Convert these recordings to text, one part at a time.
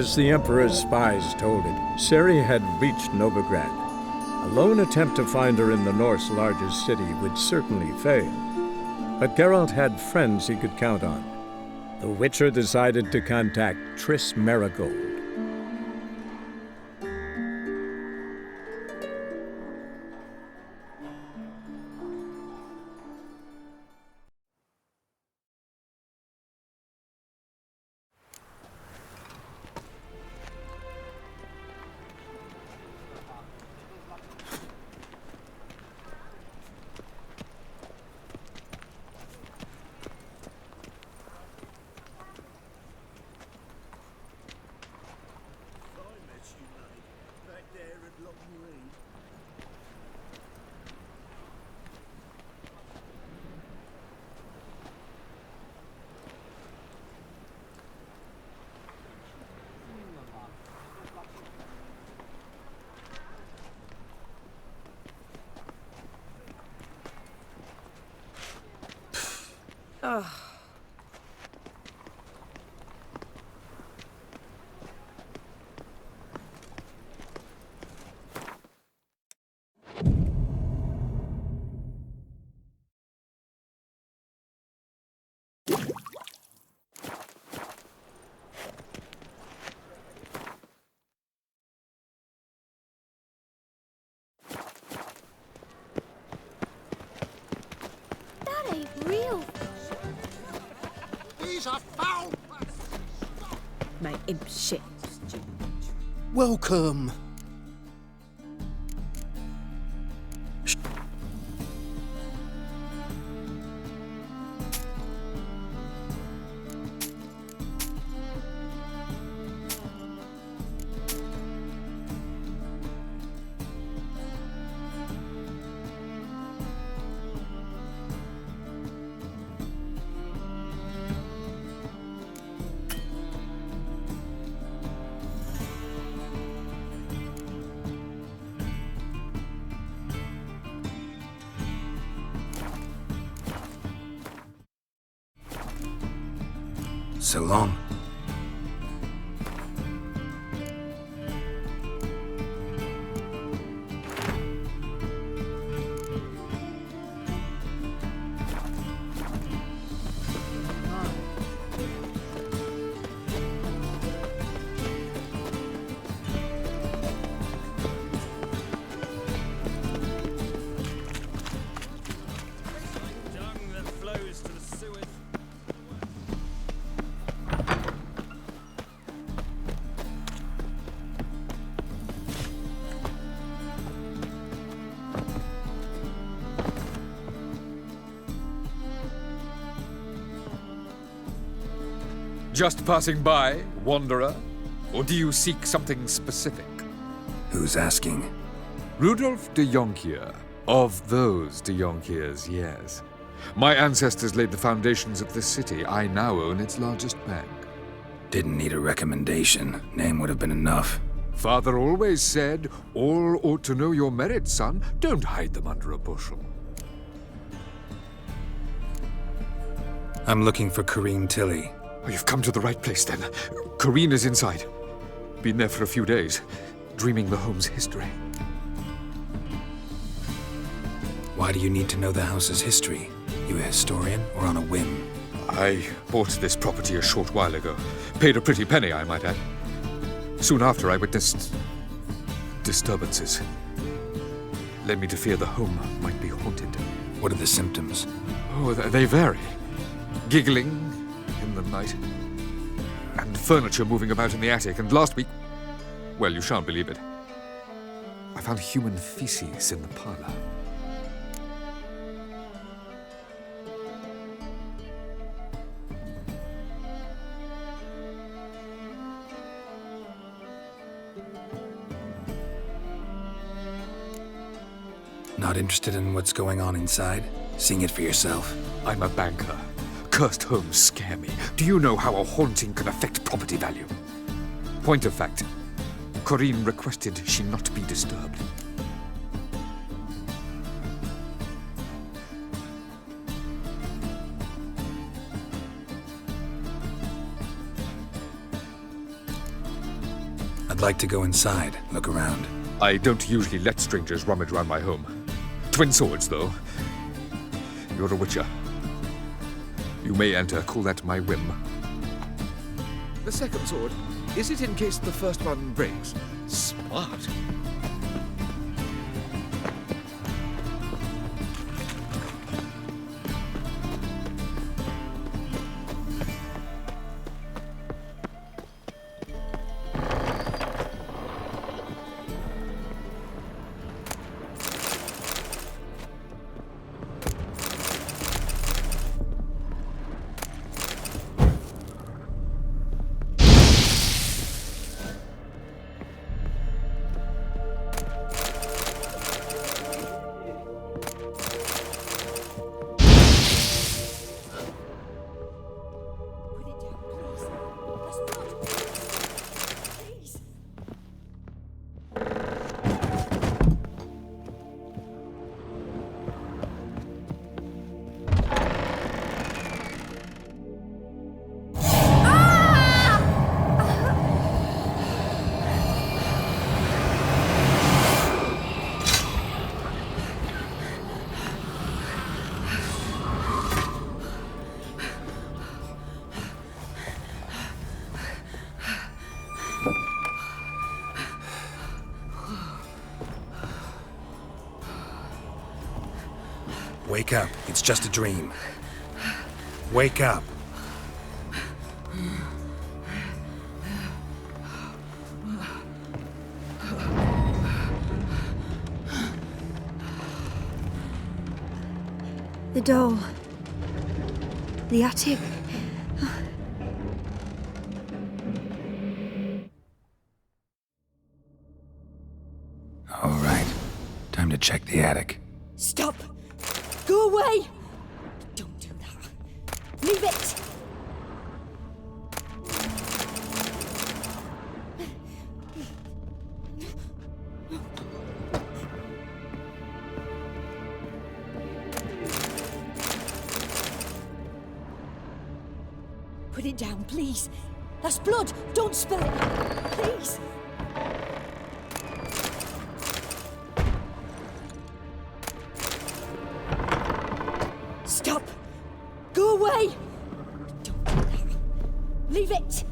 As the Emperor's spies told it, Ciri had reached Novigrad. A lone attempt to find her in the North's largest city would certainly fail. But Geralt had friends he could count on. The Witcher decided to contact Triss Merigold. Ugh. That ain't real. These are foul! My imp shit. Welcome. So long. Just passing by, wanderer? Or do you seek something specific? Who's asking? Rudolf de Jonkier. Of those de Jonkiers, yes. My ancestors laid the foundations of this city. I now own its largest bank. Didn't need a recommendation. Name would have been enough. Father always said, all ought to know your merits, son. Don't hide them under a bushel. I'm looking for Corrine Tilly. Oh, you've come to the right place, then. Corrine is inside. Been there for a few days, dreaming the home's history. Why do you need to know the house's history? You a historian or on a whim? I bought this property a short while ago. Paid a pretty penny, I might add. Soon after, I witnessed disturbances. Led me to fear the home might be haunted. What are the symptoms? Oh, they vary. Giggling in the night, and furniture moving about in the attic, and last week, well, you shan't believe it, I found human feces in the parlor. Not interested in what's going on inside? Seeing it for yourself. I'm a banker. Cursed homes scare me. Do you know how a haunting can affect property value? Point of fact, Corrine requested she not be disturbed. I'd like to go inside, look around. I don't usually let strangers rummage around my home. Twin swords, though. You're a witcher. You may enter, call that my whim. The second sword, is it in case the first one breaks? Smart. Wake up. It's just a dream. Wake up. The door. The attic. All right. Time to check the attic. Stop! Go away! Don't do that. Leave it! Put it down, please. That's blood! Don't spill it! Please! Stop! Go away! Don't do that. Leave it!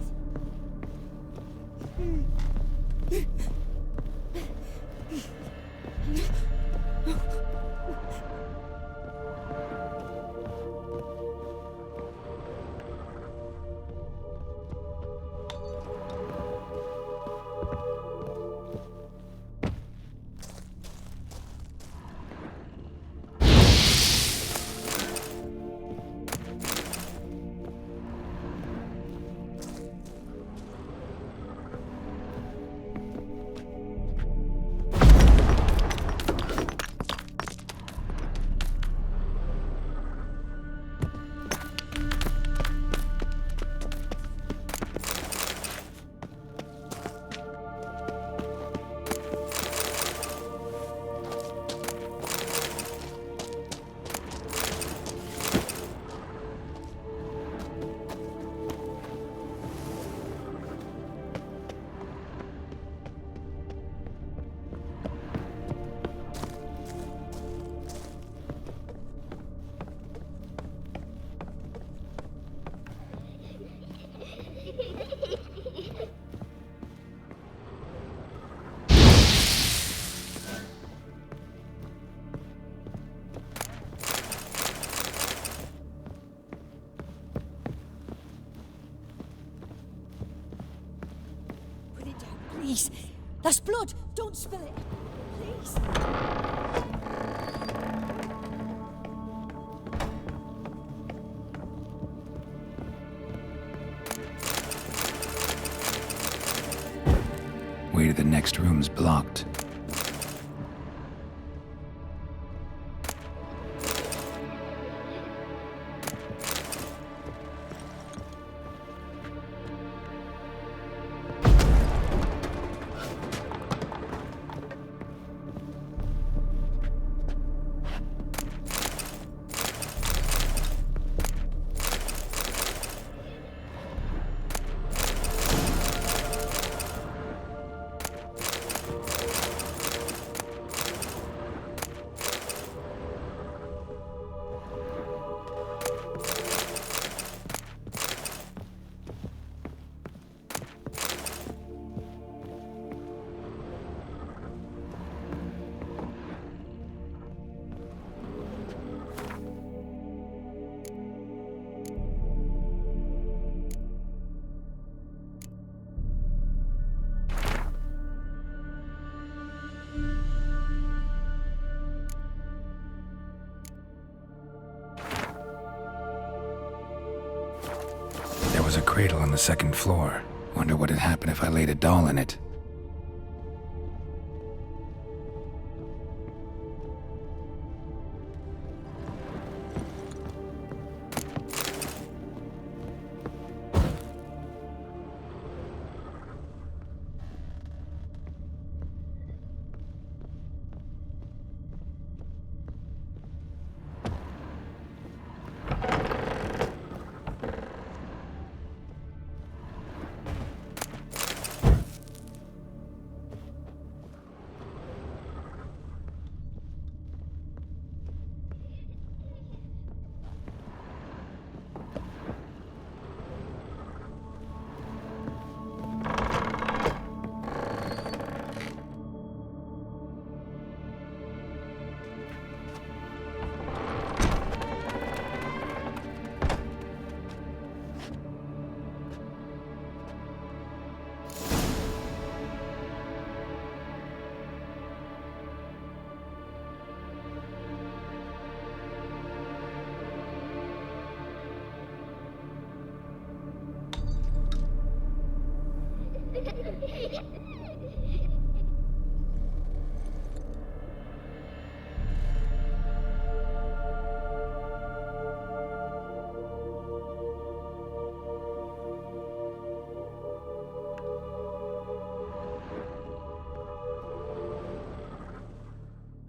Please. That's blood. Don't spill it. Please. Way to the next room's blocked. cradle on the second floor. Wonder what'd happen if I laid a doll in it.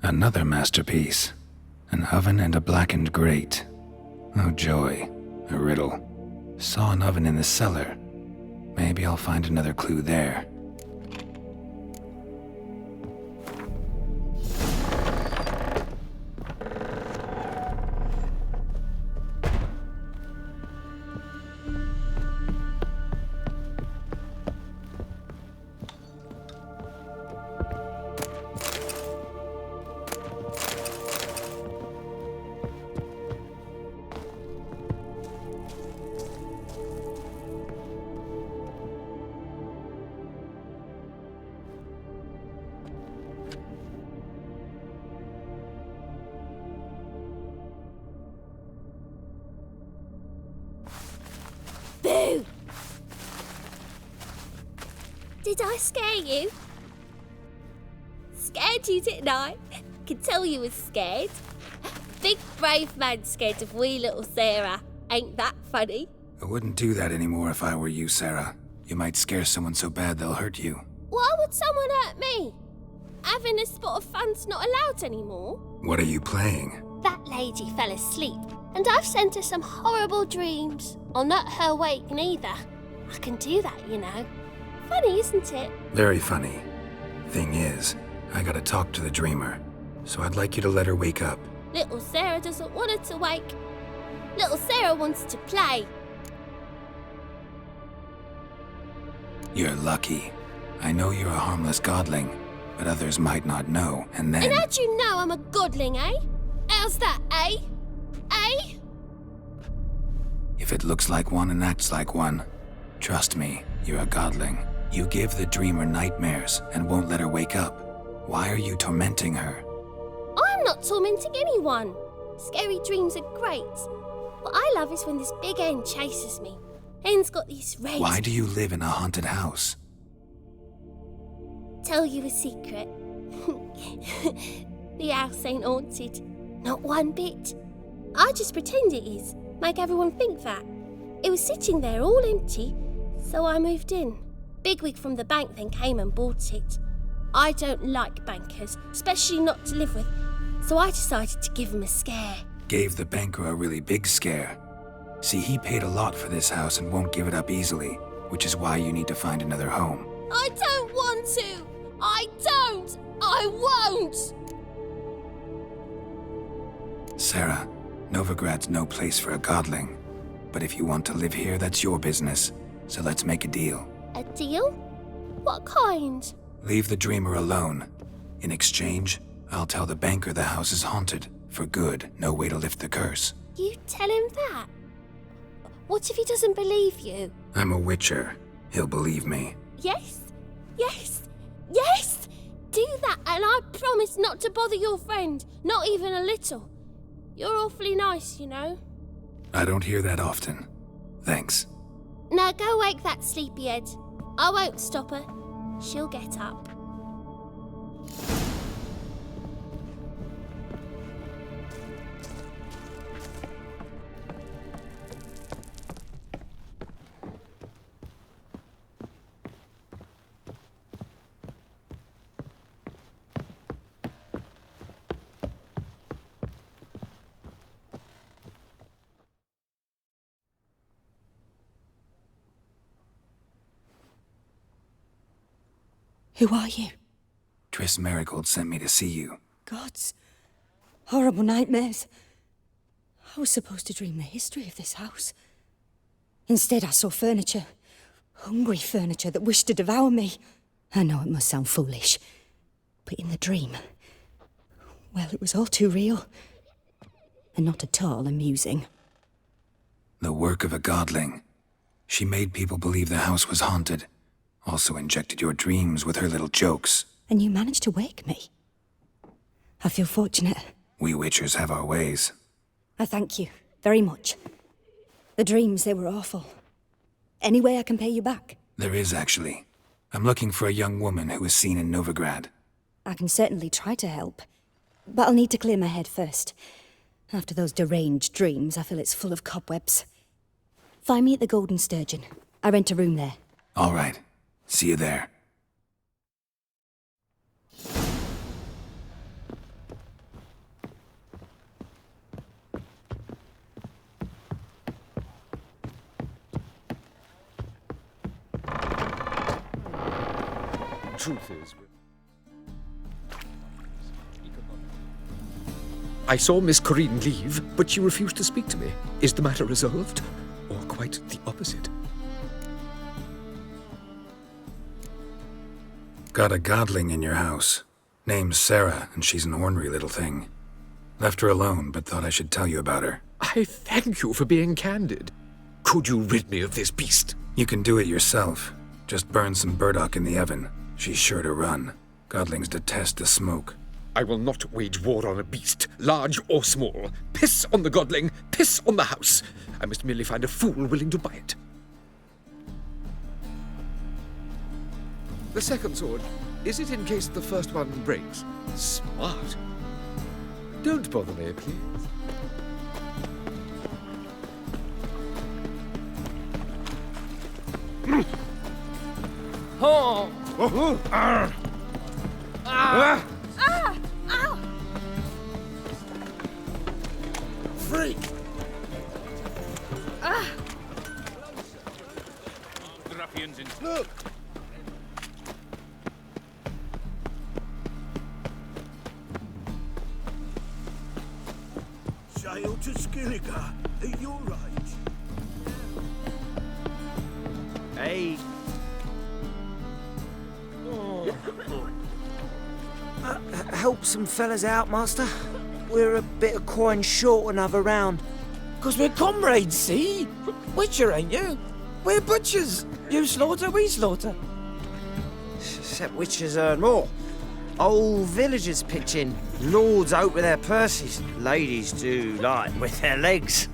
Another masterpiece. An oven and a blackened grate. Oh joy, a riddle. Saw an oven in the cellar. Maybe I'll find another clue there. Boo! Did I scare you? Scared you, didn't I? Could tell you was scared. Big brave man scared of wee little Sarah. Ain't that funny? I wouldn't do that anymore if I were you, Sarah. You might scare someone so bad they'll hurt you. Why would someone hurt me? Having a spot of fun's not allowed anymore. What are you playing? That lady fell asleep, and I've sent her some horrible dreams. I'll not her wake neither. I can do that, you know. Funny, isn't it? Very funny. Thing is, I gotta talk to the dreamer, so I'd like you to let her wake up. Little Sarah doesn't want her to wake. Little Sarah wants to play. You're lucky. I know you're a harmless godling, but others might not know, and then... And how'd you know I'm a godling, eh? How's that, eh? Eh? If it looks like one and acts like one, trust me, you're a godling. You give the dreamer nightmares and won't let her wake up. Why are you tormenting her? I'm not tormenting anyone. Scary dreams are great. What I love is when this big hen chases me. Hen's got these red... Why do you live in a haunted house? Tell you a secret. The house ain't haunted. Not one bit. I just pretend it is. Make everyone think that. It was sitting there all empty, so I moved in. Bigwig from the bank then came and bought it. I don't like bankers, especially not to live with, so I decided to give him a scare. Gave the banker a really big scare. See, he paid a lot for this house and won't give it up easily, which is why you need to find another home. I don't want to! I don't! I won't! Sarah, Novigrad's no place for a godling. But if you want to live here, that's your business. So let's make a deal. A deal? What kind? Leave the dreamer alone. In exchange, I'll tell the banker the house is haunted. For good, no way to lift the curse. You tell him that? What if he doesn't believe you? I'm a witcher. He'll believe me. Yes, yes, yes! Do that and I promise not to bother your friend, not even a little. You're awfully nice, you know. I don't hear that often. Thanks. Now go wake that sleepyhead. I won't stop her. She'll get up. Who are you? Triss Marigold sent me to see you. Gods. Horrible nightmares. I was supposed to dream the history of this house. Instead, I saw furniture. Hungry furniture that wished to devour me. I know it must sound foolish, but in the dream, well, it was all too real. And not at all amusing. The work of a godling. She made people believe the house was haunted. Also injected your dreams with her little jokes. And you managed to wake me. I feel fortunate. We Witchers have our ways. I thank you very much. The dreams, they were awful. Any way I can pay you back? There is, actually. I'm looking for a young woman who was seen in Novigrad. I can certainly try to help. But I'll need to clear my head first. After those deranged dreams, I feel it's full of cobwebs. Find me at the Golden Sturgeon. I rent a room there. All right. See you there. Truth is, I saw Miss Corinne leave, but she refused to speak to me. Is the matter resolved? Or quite the opposite? Got a godling in your house. Name's Sarah, and she's an ornery little thing. Left her alone, but thought I should tell you about her. I thank you for being candid. Could you rid me of this beast? You can do it yourself. Just burn some burdock in the oven. She's sure to run. Godlings detest the smoke. I will not wage war on a beast, large or small. Piss on the godling, piss on the house. I must merely find a fool willing to buy it. The second sword, is it in case the first one breaks? Smart. Don't bother me, please. Oh! Freak! The ruffians in... Look! Sail to Skilliga at your age. Hey. Help some fellas out, Master. We're a bit of coin short another round. 'Cause we're comrades, see? Witcher, ain't you? We're butchers. You slaughter, we slaughter. Except witches earn more. Old villagers pitch in. Lords out with their purses. Ladies do like with their legs.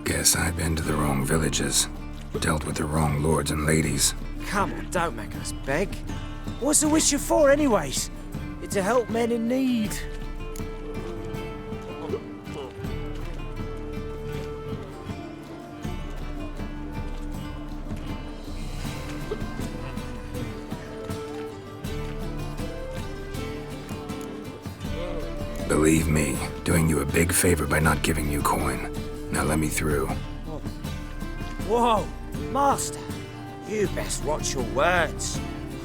Guess I've been to the wrong villages. Dealt with the wrong lords and ladies. Come on, don't make us beg. What's a witcher for, anyways? It's to help men in need. Believe me, doing you a big favor by not giving you coin. Now let me through. Whoa, Master. You best watch your words.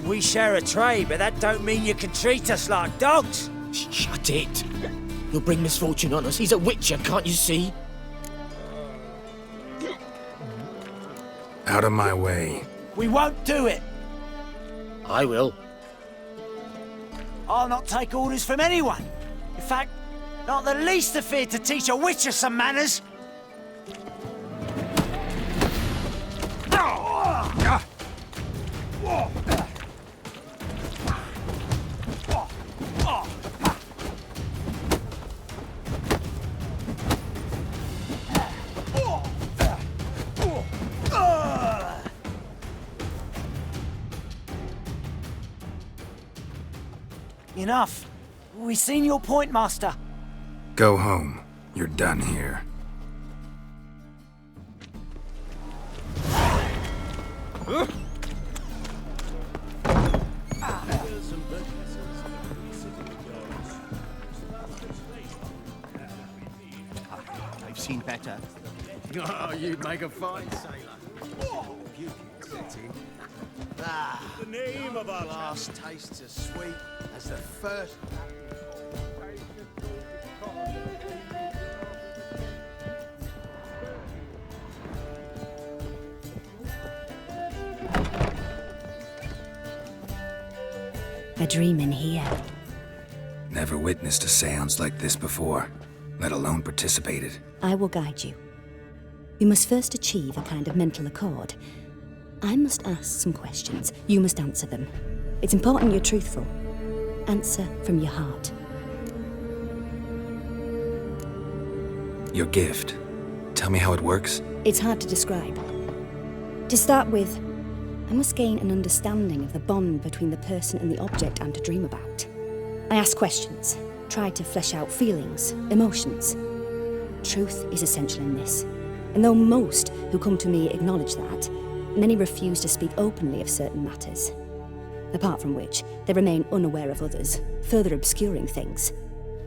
We share a trade, but that don't mean you can treat us like dogs. Shut it. You'll bring misfortune on us. He's a witcher, can't you see? Out of my way. We won't do it. I will. I'll not take orders from anyone. In fact, not the least afeard to teach a witcher some manners. Enough. We've seen your point, Master. Go home. You're done here. I've seen better. Oh, you'd make a fine sailor. The name of our last tastes as sweet as the first. A dream in here. Never witnessed a seance like this before, let alone participated. I will guide you. You must first achieve a kind of mental accord. I must ask some questions. You must answer them. It's important you're truthful. Answer from your heart. Your gift. Tell me how it works. It's hard to describe. To start with, I must gain an understanding of the bond between the person and the object I'm to dream about. I ask questions, try to flesh out feelings, emotions. Truth is essential in this. And though most who come to me acknowledge that, many refuse to speak openly of certain matters. Apart from which, they remain unaware of others, further obscuring things.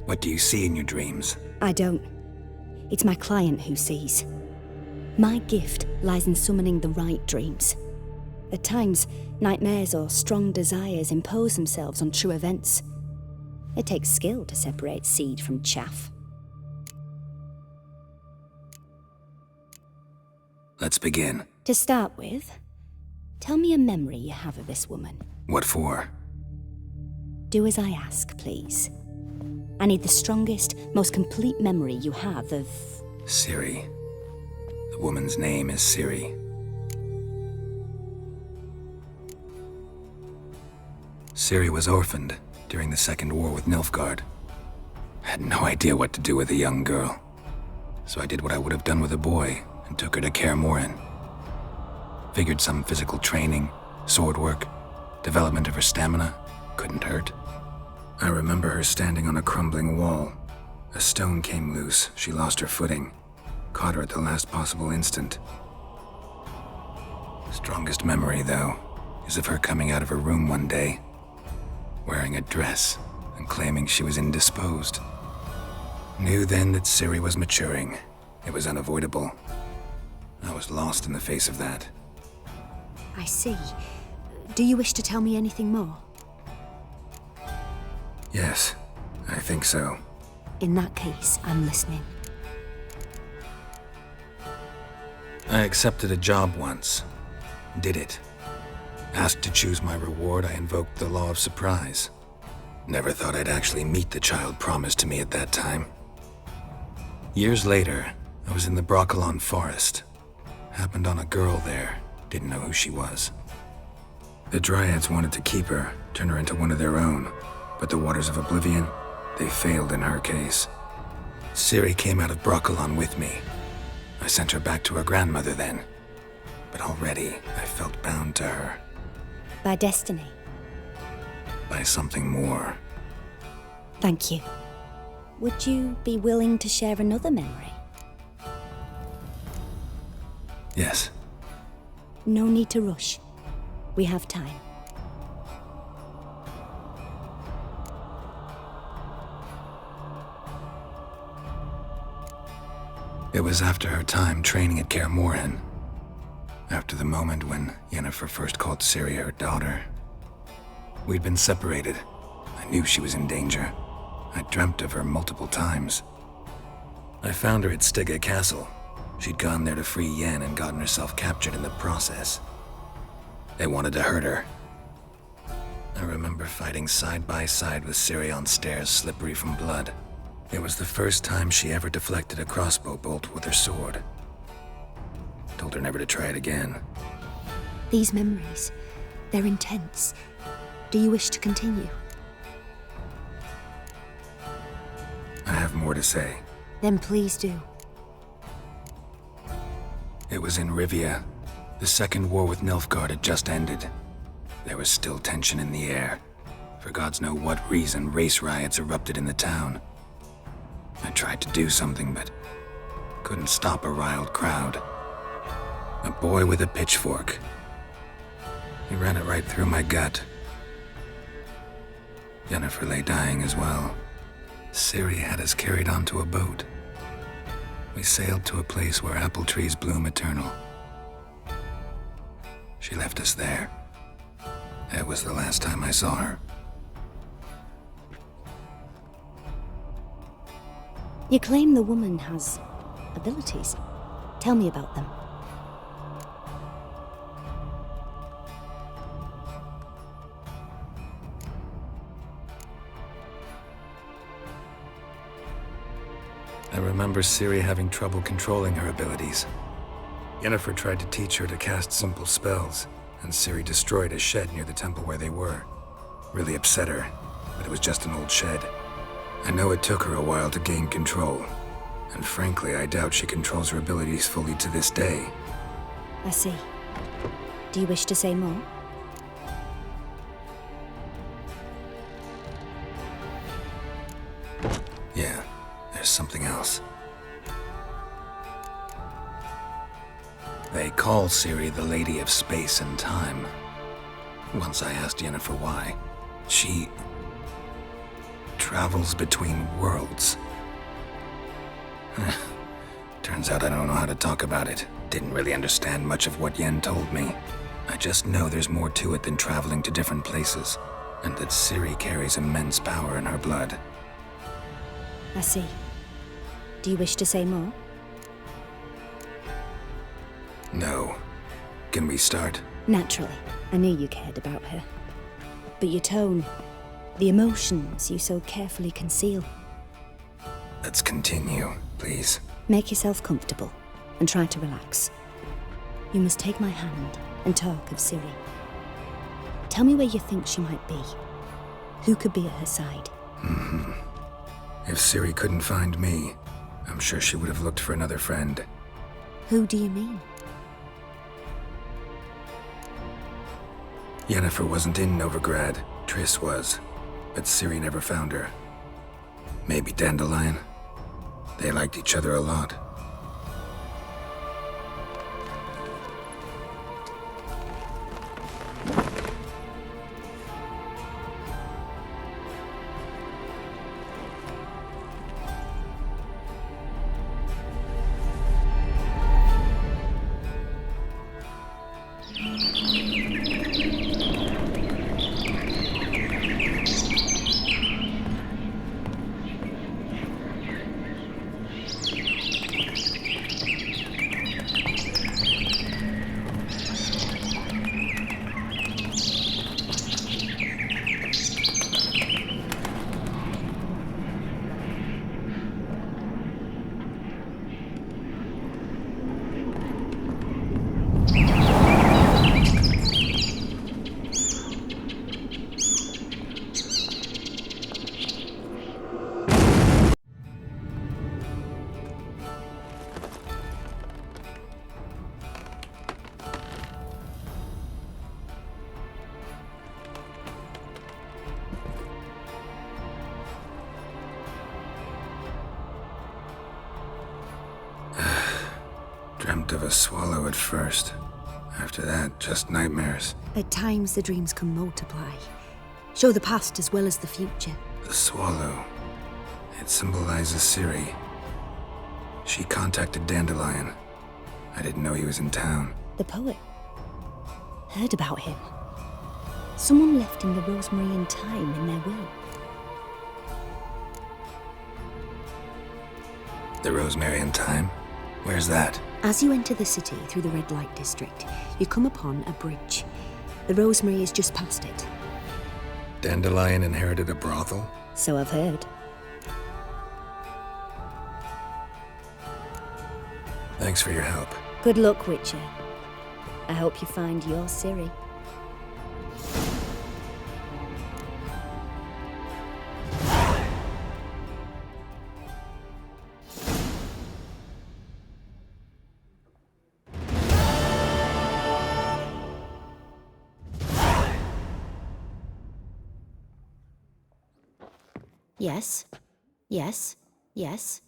What do you see in your dreams? I don't. It's my client who sees. My gift lies in summoning the right dreams. At times, nightmares or strong desires impose themselves on true events. It takes skill to separate seed from chaff. Let's begin. To start with, tell me a memory you have of this woman. What for? Do as I ask, please. I need the strongest, most complete memory you have of... Ciri. The woman's name is Ciri. Ciri was orphaned during the Second War with Nilfgaard. Had no idea what to do with a young girl. So I did what I would have done with a boy and took her to Kaer Morhen. Figured some physical training, sword work, development of her stamina couldn't hurt. I remember her standing on a crumbling wall. A stone came loose, she lost her footing. Caught her at the last possible instant. Strongest memory, though, is of her coming out of her room one day, wearing a dress and claiming she was indisposed. Knew then that Ciri was maturing. It was unavoidable. I was lost in the face of that. I see. Do you wish to tell me anything more? Yes, I think so. In that case, I'm listening. I accepted a job once. Did it. Asked to choose my reward, I invoked the law of surprise. Never thought I'd actually meet the child promised to me at that time. Years later, I was in the Broccolon forest. Happened on a girl there. Didn't know who she was. The Dryads wanted to keep her, turn her into one of their own. But the Waters of Oblivion, they failed in her case. Ciri came out of Broccolon with me. I sent her back to her grandmother then. But already, I felt bound to her. By destiny. By something more. Thank you. Would you be willing to share another memory? Yes. No need to rush. We have time. It was after her time training at Kaer Morhen. After the moment when Yennefer first called Ciri her daughter. We'd been separated. I knew she was in danger. I dreamt of her multiple times. I found her at Stygga Castle. She'd gone there to free Yen and gotten herself captured in the process. They wanted to hurt her. I remember fighting side by side with Ciri on stairs slippery from blood. It was the first time she ever deflected a crossbow bolt with her sword. Told her never to try it again. These memories, they're intense. Do you wish to continue? I have more to say. Then please do. It was in Rivia. The Second War with Nilfgaard had just ended. There was still tension in the air. For gods know what reason, race riots erupted in the town. I tried to do something, but couldn't stop a riled crowd. A boy with a pitchfork. He ran it right through my gut. Yennefer lay dying as well. Ciri had us carried onto a boat. We sailed to a place where apple trees bloom eternal. She left us there. That was the last time I saw her. You claim the woman has abilities. Tell me about them. I remember Ciri having trouble controlling her abilities. Yennefer tried to teach her to cast simple spells, and Ciri destroyed a shed near the temple where they were. Really upset her, but it was just an old shed. I know it took her a while to gain control, and frankly, I doubt she controls her abilities fully to this day. I see. Do you wish to say more? Yeah, there's something else. They call Ciri the Lady of Space and Time. Once I asked Yennefer why. She travels between worlds. Turns out I don't know how to talk about it. Didn't really understand much of what Yen told me. I just know there's more to it than traveling to different places, and that Ciri carries immense power in her blood. I see. Do you wish to say more? No. Can we start? Naturally. I knew you cared about her. But your tone, the emotions you so carefully conceal. Let's continue, please. Make yourself comfortable and try to relax. You must take my hand and talk of Ciri. Tell me where you think she might be. Who could be at her side? If Ciri couldn't find me, I'm sure she would have looked for another friend. Who do you mean? Yennefer wasn't in Novigrad. Triss was. But Ciri never found her. Maybe Dandelion? They liked each other a lot. Dreamt of a swallow at first. After that, just nightmares. At times the dreams can multiply. Show the past as well as the future. The swallow. It symbolizes Ciri. She contacted Dandelion. I didn't know he was in town. The poet. Heard about him. Someone left him the rosemary and thyme in their will. The rosemary and thyme? Where's that? As you enter the city through the red light district, you come upon a bridge. The rosemary is just past it. Dandelion inherited a brothel? So I've heard. Thanks for your help. Good luck, Witcher. I hope you find your Ciri. Yes. Yes. Yes.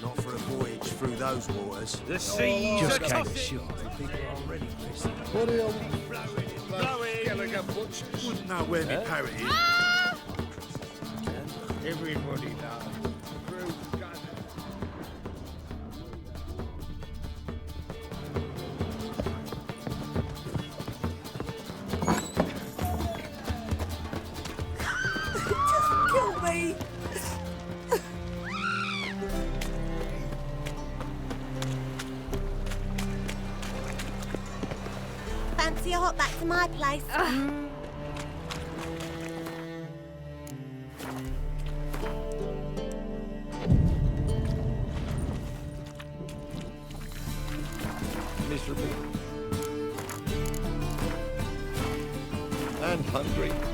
Not for a voyage through those waters. The seas Just are came tough. ashore. People are already pissed. What are you blowing? Wouldn't know where my parrot is. Everybody knows. Kill me! Fancy a hop back to my place? Miserable. And hungry.